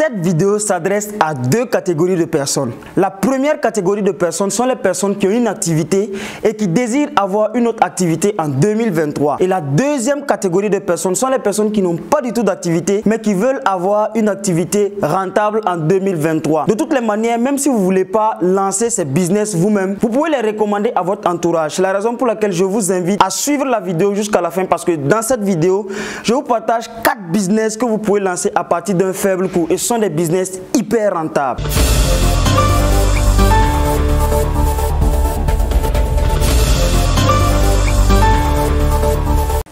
Cette vidéo s'adresse à deux catégories de personnes. La première catégorie de personnes sont les personnes qui ont une activité et qui désirent avoir une autre activité en 2023. Et la deuxième catégorie de personnes sont les personnes qui n'ont pas du tout d'activité mais qui veulent avoir une activité rentable en 2023. De toutes les manières, même si vous ne voulez pas lancer ces business vous-même, vous pouvez les recommander à votre entourage. C'est la raison pour laquelle je vous invite à suivre la vidéo jusqu'à la fin parce que dans cette vidéo, je vous partage 4 business que vous pouvez lancer à partir d'un faible coût. Et ce sont des business hyper rentables.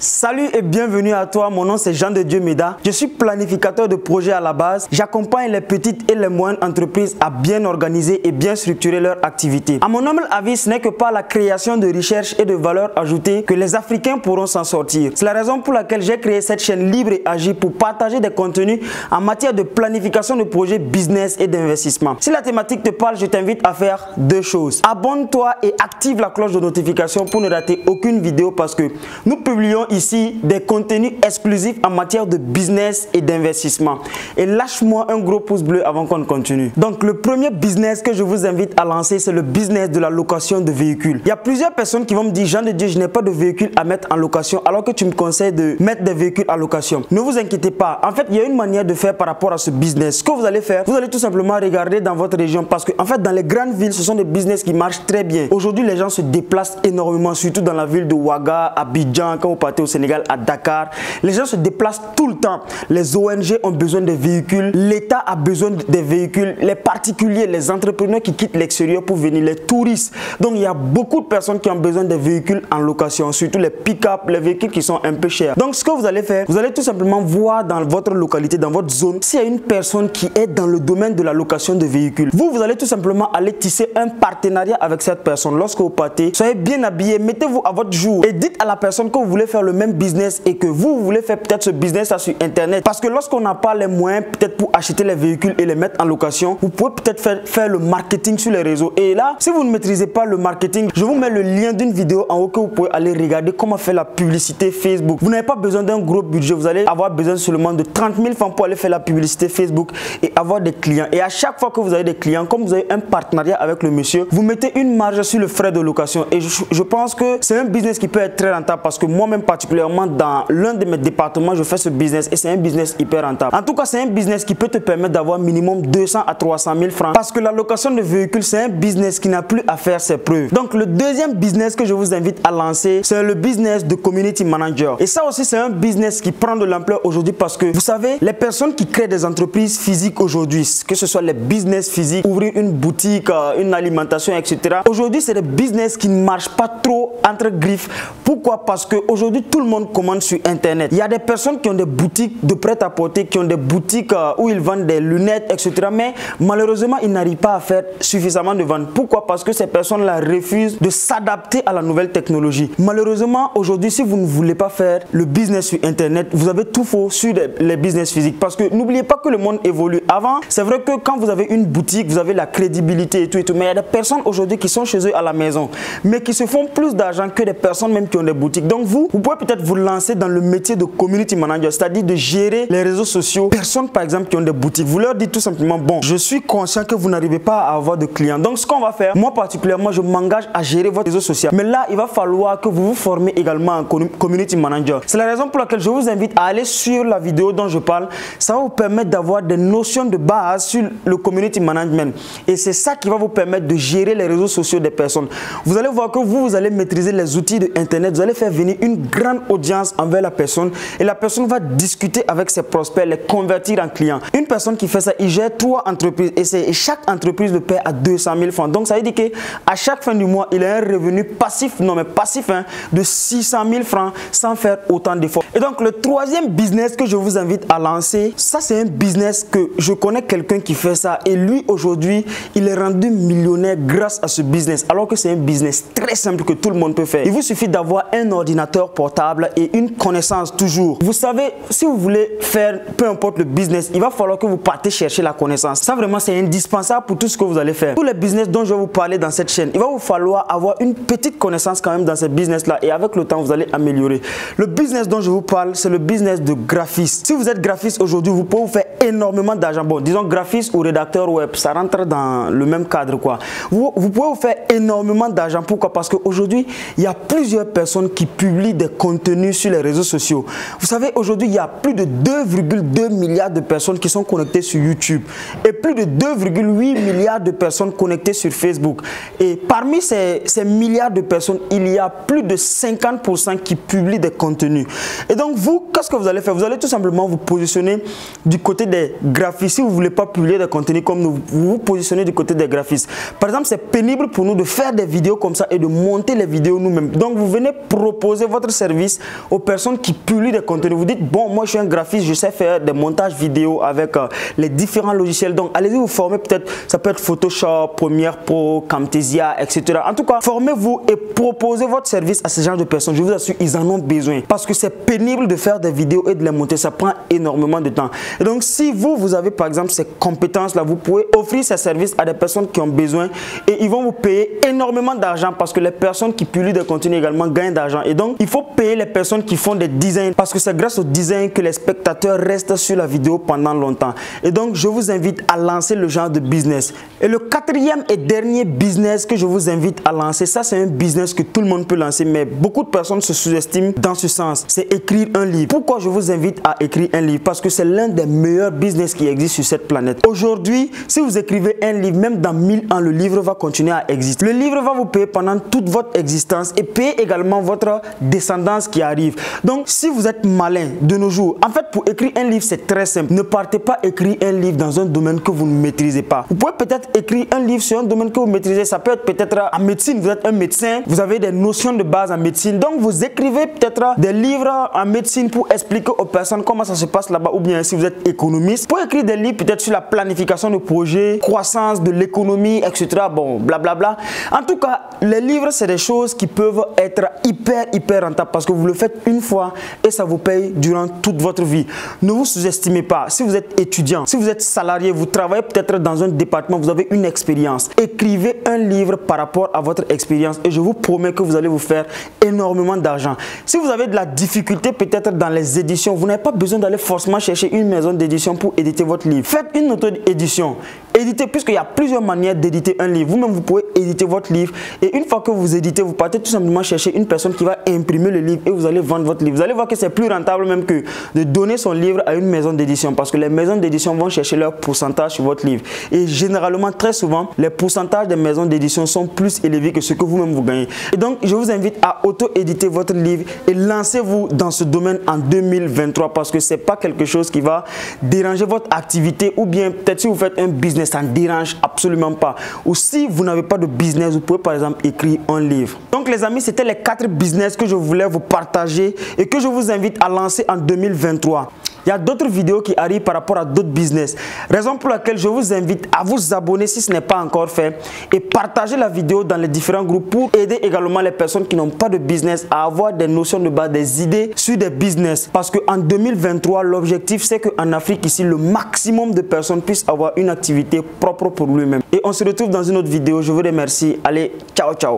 Salut et bienvenue à toi, mon nom c'est Jean de Dieu Meda. Je suis planificateur de projets à la base. J'accompagne les petites et les moyennes entreprises à bien organiser et bien structurer leur activité. À mon humble avis, ce n'est que par la création de recherche et de valeur ajoutée que les Africains pourront s'en sortir. C'est la raison pour laquelle j'ai créé cette chaîne libre et agile pour partager des contenus en matière de planification de projets, business et d'investissement. Si la thématique te parle, je t'invite à faire deux choses. Abonne-toi et active la cloche de notification pour ne rater aucune vidéo parce que nous publions ici des contenus exclusifs en matière de business et d'investissement. Et lâche-moi un gros pouce bleu avant qu'on continue. Donc le premier business que je vous invite à lancer, c'est le business de la location de véhicules. Il y a plusieurs personnes qui vont me dire, Jean de Dieu, je n'ai pas de véhicule à mettre en location alors que tu me conseilles de mettre des véhicules en location. Ne vous inquiétez pas. En fait, il y a une manière de faire par rapport à ce business. Ce que vous allez faire, vous allez tout simplement regarder dans votre région parce que en fait, dans les grandes villes, ce sont des business qui marchent très bien. Aujourd'hui, les gens se déplacent énormément, surtout dans la ville de Ouaga, Abidjan, quand vous partez au Sénégal, à Dakar. Les gens se déplacent tout le temps. Les ONG ont besoin de véhicules, l'État a besoin des véhicules, les particuliers, les entrepreneurs qui quittent l'extérieur pour venir, les touristes. Donc il y a beaucoup de personnes qui ont besoin de véhicules en location, surtout les pick-up, les véhicules qui sont un peu chers. Donc ce que vous allez faire, vous allez tout simplement voir dans votre localité, dans votre zone, s'il y a une personne qui est dans le domaine de la location de véhicules. Vous allez tout simplement aller tisser un partenariat avec cette personne. Lorsque vous partez, soyez bien habillé, mettez-vous à votre jour et dites à la personne que vous voulez faire le même business et que vous voulez faire peut-être ce business sur internet parce que lorsqu'on n'a pas les moyens peut-être pour acheter les véhicules et les mettre en location, vous pouvez peut-être faire le marketing sur les réseaux. Et là, si vous ne maîtrisez pas le marketing, je vous mets le lien d'une vidéo en haut que vous pouvez aller regarder comment faire la publicité Facebook. Vous n'avez pas besoin d'un gros budget, vous allez avoir besoin seulement de 30 000 francs pour aller faire la publicité Facebook et avoir des clients. Et à chaque fois que vous avez des clients, comme vous avez un partenariat avec le monsieur, vous mettez une marge sur le frais de location. Et je pense que c'est un business qui peut être très rentable parce que moi-même particulièrement dans l'un de mes départements, je fais ce business et c'est un business hyper rentable. En tout cas, c'est un business qui peut te permettre d'avoir minimum 200 à 300 000 francs parce que la location de véhicules, c'est un business qui n'a plus à faire ses preuves. Donc, le deuxième business que je vous invite à lancer, c'est le business de community manager. Et ça aussi, c'est un business qui prend de l'ampleur aujourd'hui parce que, vous savez, les personnes qui créent des entreprises physiques aujourd'hui, que ce soit les business physiques, ouvrir une boutique, une alimentation, etc. Aujourd'hui, c'est des business qui ne marchent pas trop entre griffes. Pourquoi? Parce qu'aujourd'hui, tout le monde commande sur Internet. Il y a des personnes qui ont des boutiques de prêt-à-porter, qui ont des boutiques où ils vendent des lunettes, etc. Mais malheureusement, ils n'arrivent pas à faire suffisamment de ventes. Pourquoi? Parce que ces personnes-là refusent de s'adapter à la nouvelle technologie. Malheureusement, aujourd'hui, si vous ne voulez pas faire le business sur Internet, vous avez tout faux sur les business physiques. Parce que n'oubliez pas que le monde évolue. Avant, c'est vrai que quand vous avez une boutique, vous avez la crédibilité et tout. Mais il y a des personnes aujourd'hui qui sont chez eux à la maison, mais qui se font plus d'argent que des personnes même qui ont des boutiques. Donc vous pouvez peut-être vous lancer dans le métier de community manager, c'est-à-dire de gérer les réseaux sociaux. Personnes par exemple qui ont des boutiques, vous leur dites tout simplement, bon, je suis conscient que vous n'arrivez pas à avoir de clients. Donc ce qu'on va faire, moi particulièrement, je m'engage à gérer votre réseau social. Mais là, il va falloir que vous vous formez également en community manager. C'est la raison pour laquelle je vous invite à aller sur la vidéo dont je parle. Ça va vous permettre d'avoir des notions de base sur le community management. Et c'est ça qui va vous permettre de gérer les réseaux sociaux des personnes. Vous allez voir que vous allez maîtriser les outils de Internet. Vous allez faire venir une grande audience envers la personne et la personne va discuter avec ses prospects, les convertir en clients. Une personne qui fait ça, il gère 3 entreprises et chaque entreprise le paie à 200 000 francs. Donc ça veut dire qu'à chaque fin du mois, il a un revenu passif, non mais passif, hein, de 600 000 francs sans faire autant d'efforts. Et donc le troisième business que je vous invite à lancer, ça c'est un business que je connais quelqu'un qui fait ça et lui aujourd'hui, il est rendu millionnaire grâce à ce business alors que c'est un business très simple que tout le monde peut faire. Il vous suffit d'avoir un ordinateur portable portable et une connaissance toujours. Vous savez, si vous voulez faire peu importe le business, il va falloir que vous partez chercher la connaissance. Ça vraiment c'est indispensable pour tout ce que vous allez faire. Tous les business dont je vais vous parler dans cette chaîne, il va vous falloir avoir une petite connaissance quand même dans ces business là et avec le temps vous allez améliorer. Le business dont je vous parle, c'est le business de graphiste. Si vous êtes graphiste aujourd'hui, vous pouvez vous faire énormément d'argent. Bon, disons graphiste ou rédacteur web, ça rentre dans le même cadre quoi. Vous pouvez vous faire énormément d'argent. Pourquoi? Parce qu'aujourd'hui, il y a plusieurs personnes qui publient des contenus sur les réseaux sociaux. Vous savez, aujourd'hui, il y a plus de 2,2 milliards de personnes qui sont connectées sur YouTube et plus de 2,8 milliards de personnes connectées sur Facebook. Et parmi ces milliards de personnes, il y a plus de 50% qui publient des contenus. Et donc, vous, qu'est-ce que vous allez faire? Vous allez tout simplement vous positionner du côté des graphistes. Si vous ne voulez pas publier des contenus comme nous, vous vous positionnez du côté des graphistes. Par exemple, c'est pénible pour nous de faire des vidéos comme ça et de monter les vidéos nous-mêmes. Donc, vous venez proposer votre service aux personnes qui publient des contenus. Vous dites, bon, moi, je suis un graphiste, je sais faire des montages vidéo avec les différents logiciels. Donc, allez-y vous former peut-être, ça peut être Photoshop, Premiere Pro, Camtasia, etc. En tout cas, formez-vous et proposez votre service à ce genre de personnes. Je vous assure, ils en ont besoin parce que c'est pénible de faire des vidéos et de les monter. Ça prend énormément de temps. Et donc, si vous avez par exemple ces compétences-là, vous pouvez offrir ces services à des personnes qui ont besoin et ils vont vous payer énormément d'argent parce que les personnes qui publient des contenus également gagnent d'argent. Et donc, il faut payer les personnes qui font des designs parce que c'est grâce au design que les spectateurs restent sur la vidéo pendant longtemps. Et donc, je vous invite à lancer le genre de business. Et le quatrième et dernier business que je vous invite à lancer, ça c'est un business que tout le monde peut lancer, mais beaucoup de personnes se sous-estiment dans ce sens. C'est écrire un livre. Pourquoi je vous invite à écrire un livre? Parce que c'est l'un des meilleurs business qui existe sur cette planète. Aujourd'hui, si vous écrivez un livre, même dans 1000 ans, le livre va continuer à exister. Le livre va vous payer pendant toute votre existence et payer également votre descendance qui arrive. Donc, si vous êtes malin de nos jours, en fait, pour écrire un livre, c'est très simple. Ne partez pas écrire un livre dans un domaine que vous ne maîtrisez pas. Vous pouvez peut-être écrire un livre sur un domaine que vous maîtrisez. Ça peut être peut-être en médecine. Vous êtes un médecin, vous avez des notions de base en médecine. Donc, vous écrivez peut-être des livres en médecine pour expliquer aux personnes comment ça se passe là-bas. Ou bien si vous êtes économiste, pour écrire des livres peut-être sur la planification de projets, croissance de l'économie, etc. Bon, blablabla. En tout cas, les livres, c'est des choses qui peuvent être hyper rentables parce que vous le faites une fois et ça vous paye durant toute votre vie. Ne vous sous-estimez pas. Si vous êtes étudiant, si vous êtes salarié, vous travaillez peut-être dans un département, vous avez une expérience. Écrivez un livre par rapport à votre expérience et je vous promets que vous allez vous faire énormément d'argent. Si vous avez de la difficulté peut-être dans les éditions, vous n'avez pas besoin d'aller forcément chercher une maison d'édition pour éditer votre livre. Faites une auto-édition. Éditez, puisqu'il y a plusieurs manières d'éditer un livre. Vous-même, vous pouvez éditer votre livre et une fois que vous éditez, vous partez tout simplement chercher une personne qui va imprimer le livre et vous allez vendre votre livre. Vous allez voir que c'est plus rentable même que de donner son livre à une maison d'édition parce que les maisons d'édition vont chercher leur pourcentage sur votre livre. Et généralement, très souvent, les pourcentages des maisons d'édition sont plus élevés que ce que vous-même vous gagnez. Et donc, je vous invite à auto-éditer votre livre et lancez-vous dans ce domaine en 2023 parce que ce n'est pas quelque chose qui va déranger votre activité ou bien peut-être si vous faites un business, ça ne dérange absolument pas. Ou si vous n'avez pas de business, vous pouvez par exemple écrire un livre. Donc les amis, c'était les 4 business que je voulais vous partager et que je vous invite à lancer en 2023. Il y a d'autres vidéos qui arrivent par rapport à d'autres business. Raison pour laquelle je vous invite à vous abonner si ce n'est pas encore fait et partager la vidéo dans les différents groupes pour aider également les personnes qui n'ont pas de business à avoir des notions de base, des idées sur des business. Parce qu'en 2023, l'objectif c'est qu'en Afrique ici, le maximum de personnes puissent avoir une activité propre pour lui-même. Et on se retrouve dans une autre vidéo. Je vous remercie. Allez, ciao, ciao.